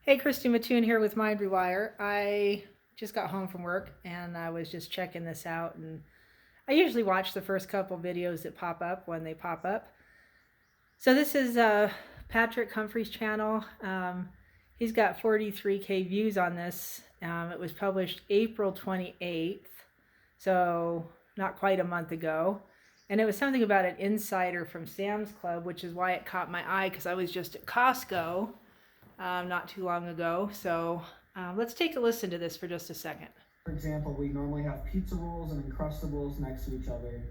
Hey, Christy Mattoon here with Mind Rewire. I just got home from work and I was just checking this out. And I usually watch the first couple videos that pop up when they pop up. So this is Patrick Humphrey's channel. He's got 43K views on this. It was published April 28th, so not quite a month ago. And it was something about an insider from Sam's Club, which is why it caught my eye because I was just at Costco not too long ago. So let's take a listen to this for just a second. For example, we normally have pizza rolls and Uncrustables next to each other.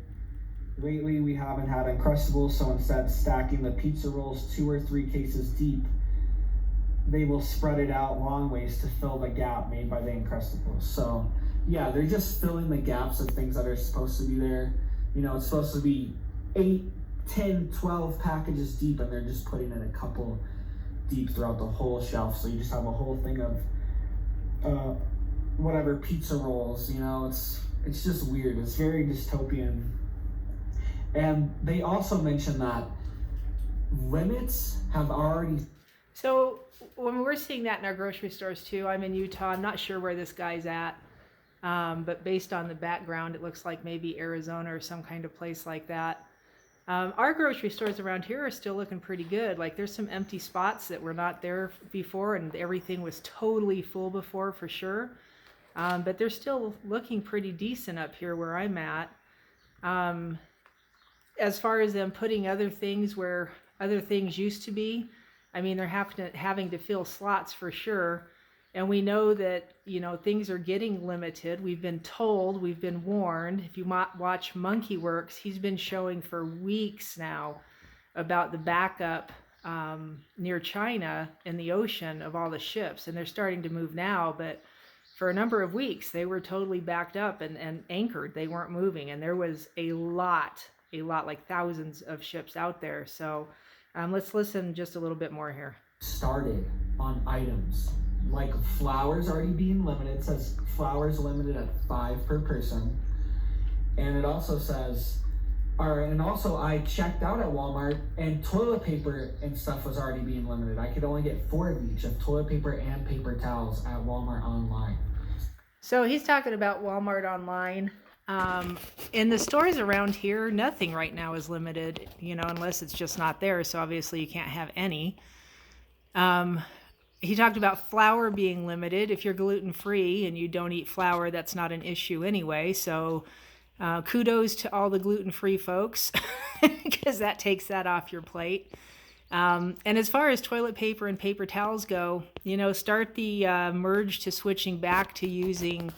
Lately, we haven't had Uncrustables, so instead stacking the pizza rolls 2 or 3 cases deep, they will spread it out long ways to fill the gap made by the Uncrustables. So yeah, they're just filling the gaps of things that are supposed to be there. You know, it's supposed to be 8, 10, 12 packages deep, and they're just putting in a couple deep throughout the whole shelf. So you just have a whole thing of whatever pizza rolls. You know, it's just weird. It's very dystopian. And they also mention that limits have already. So when we're seeing that in our grocery stores too, I'm in Utah. I'm not sure where this guy's at, but based on the background, it looks like maybe Arizona or some kind of place like that. Our grocery stores around here are still looking pretty good. Like there's some empty spots that were not there before, and everything was totally full before for sure. But they're still looking pretty decent up here where I'm at. As far as them putting other things where other things used to be, I mean, they're having to fill slots for sure. And we know that, you know, things are getting limited. We've been told, we've been warned. If you watch Monkey Works, he's been showing for weeks now about the backup near China in the ocean of all the ships. And they're starting to move now, but for a number of weeks, they were totally backed up and anchored. They weren't moving. And there was a lot, like thousands of ships out there. So let's listen just a little bit more here. Started on items like flowers already being limited. It says flowers limited at 5 per person. And it also says, and also I checked out at Walmart and toilet paper and stuff was already being limited. I could only get 4 of each of toilet paper and paper towels at Walmart online. So he's talking about Walmart online. In the stores around here, nothing right now is limited, you know, unless it's just not there. So obviously you can't have any. He talked about flour being limited. If you're gluten-free and you don't eat flour, that's not an issue anyway. So kudos to all the gluten-free folks because that takes that off your plate. And as far as toilet paper and paper towels go, you know, start the merge to switching back to using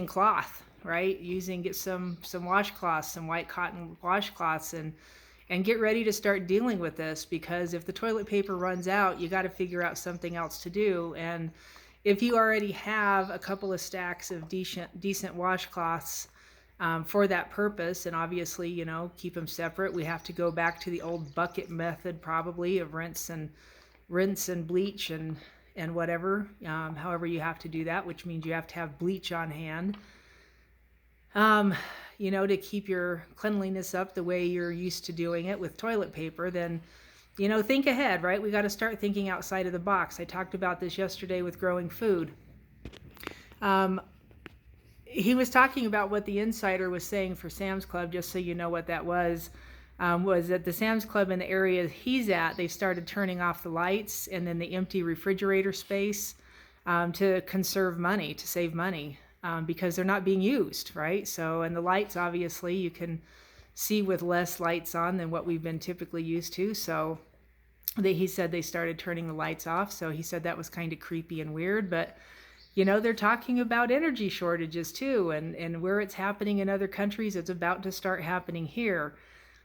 cloth, right? Get some washcloths, some white cotton washcloths, and get ready to start dealing with this, because if the toilet paper runs out, you got to figure out something else to do. And if you already have a couple of stacks of decent washcloths for that purpose, and obviously, you know, keep them separate. We have to go back to the old bucket method probably of rinse and bleach and whatever, however you have to do that, which means you have to have bleach on hand. You know, to keep your cleanliness up the way you're used to doing it with toilet paper. Then, you know, think ahead, right? We got to start thinking outside of the box. I talked about this yesterday with growing food. He was talking about what the insider was saying for Sam's Club, just so you know what that was that the Sam's Club in the area he's at, they started turning off the lights and then the empty refrigerator space to conserve money, to save money. Because they're not being used, right? So, and the lights, obviously, you can see with less lights on than what we've been typically used to. So he said they started turning the lights off. So he said that was kind of creepy and weird. But, you know, they're talking about energy shortages too. And where it's happening in other countries, it's about to start happening here.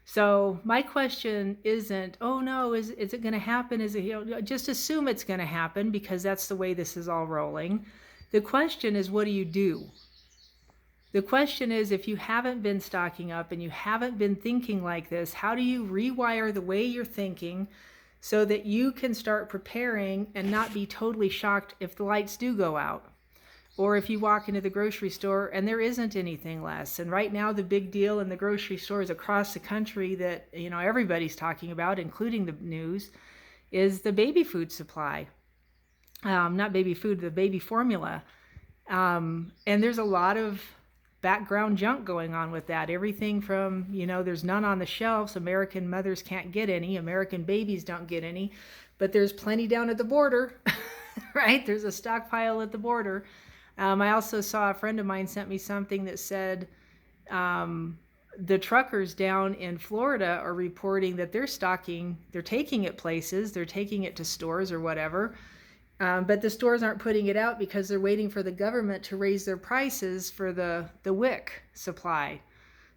So my question isn't, oh no, is it going to happen? Is it, you know, just assume it's going to happen because that's the way this is all rolling. The question is, what do you do? The question is, if you haven't been stocking up and you haven't been thinking like this, how do you rewire the way you're thinking so that you can start preparing and not be totally shocked if the lights do go out? Or if you walk into the grocery store and there isn't anything less. And right now the big deal in the grocery stores across the country that, you know, everybody's talking about, including the news, is the baby food supply. not baby food, the baby formula. And there's a lot of background junk going on with that. Everything from, there's none on the shelves. American mothers can't get any. American babies don't get any. But there's plenty down at the border, right? There's a stockpile at the border. I also saw a friend of mine sent me something that said the truckers down in Florida are reporting that they're taking it places, they're taking it to stores or whatever. But the stores aren't putting it out because they're waiting for the government to raise their prices for the WIC supply.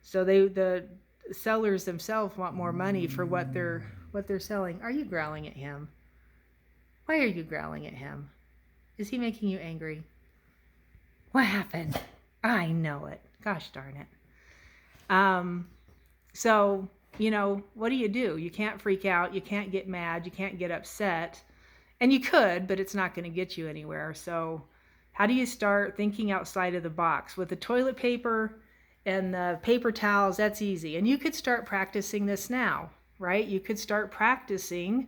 So the sellers themselves want more money for what they're selling. Are you growling at him? Why are you growling at him? Is he making you angry? What happened? I know it. Gosh darn it. So, what do? You can't freak out. You can't get mad. You can't get upset. And you could, but it's not going to get you anywhere. So how do you start thinking outside of the box? With the toilet paper and the paper towels, that's easy. And you could start practicing this now, right? You could start practicing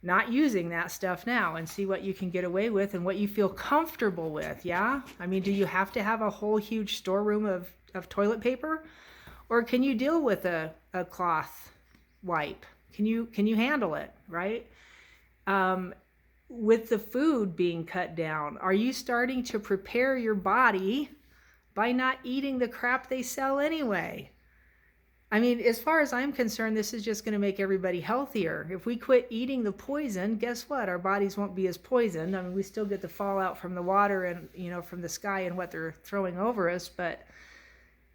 not using that stuff now and see what you can get away with and what you feel comfortable with, yeah? I mean, do you have to have a whole huge storeroom of toilet paper? Or can you deal with a cloth wipe? Can you handle it, right? With the food being cut down, are you starting to prepare your body by not eating the crap they sell anyway? I mean, as far as I'm concerned, this is just going to make everybody healthier. If we quit eating the poison, guess what? Our bodies won't be as poisoned. I mean, we still get the fallout from the water and, from the sky and what they're throwing over us. But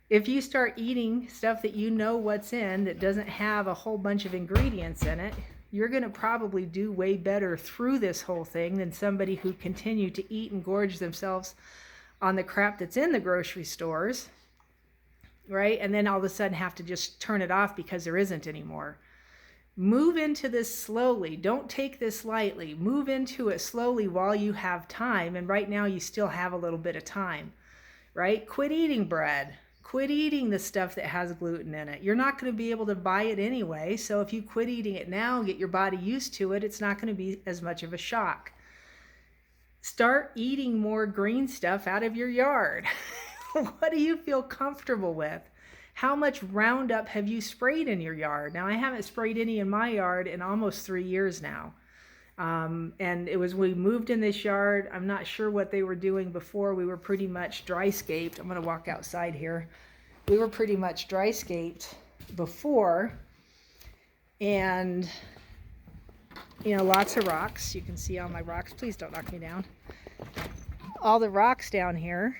if you start eating stuff that what's in, that doesn't have a whole bunch of ingredients in it, you're going to probably do way better through this whole thing than somebody who continue to eat and gorge themselves on the crap that's in the grocery stores, right? And then all of a sudden have to just turn it off because there isn't anymore. Move into this slowly. Don't take this lightly. Move into it slowly while you have time. And right now you still have a little bit of time, right? Quit eating bread. Quit eating the stuff that has gluten in it. You're not going to be able to buy it anyway. So if you quit eating it now, get your body used to it, it's not going to be as much of a shock. Start eating more green stuff out of your yard. What do you feel comfortable with? How much Roundup have you sprayed in your yard? Now, I haven't sprayed any in my yard in almost 3 years now. And it was, we moved in this yard. I'm not sure what they were doing before. We were pretty much dry-scaped. I'm going to walk outside here. We were pretty much dry-scaped before. And, lots of rocks. You can see all my rocks. Please don't knock me down. All the rocks down here.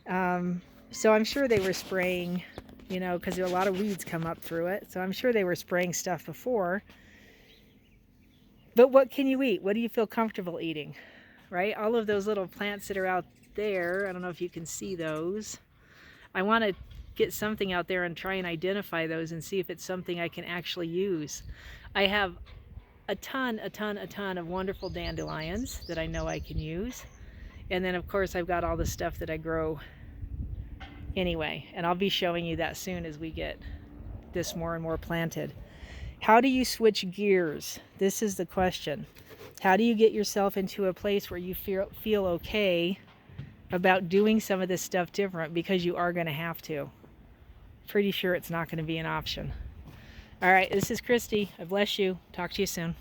So I'm sure they were spraying, because a lot of weeds come up through it. So I'm sure they were spraying stuff before. But what can you eat? What do you feel comfortable eating, right? All of those little plants that are out there, I don't know if you can see those. I want to get something out there and try and identify those and see if it's something I can actually use. I have a ton of wonderful dandelions that I know I can use. And then, of course, I've got all the stuff that I grow anyway. And I'll be showing you that soon as we get this more and more planted. How do you switch gears? This is the question. How do you get yourself into a place where you feel okay about doing some of this stuff different, because you are going to have to? Pretty sure it's not going to be an option. All right, this is Christy. I bless you. Talk to you soon.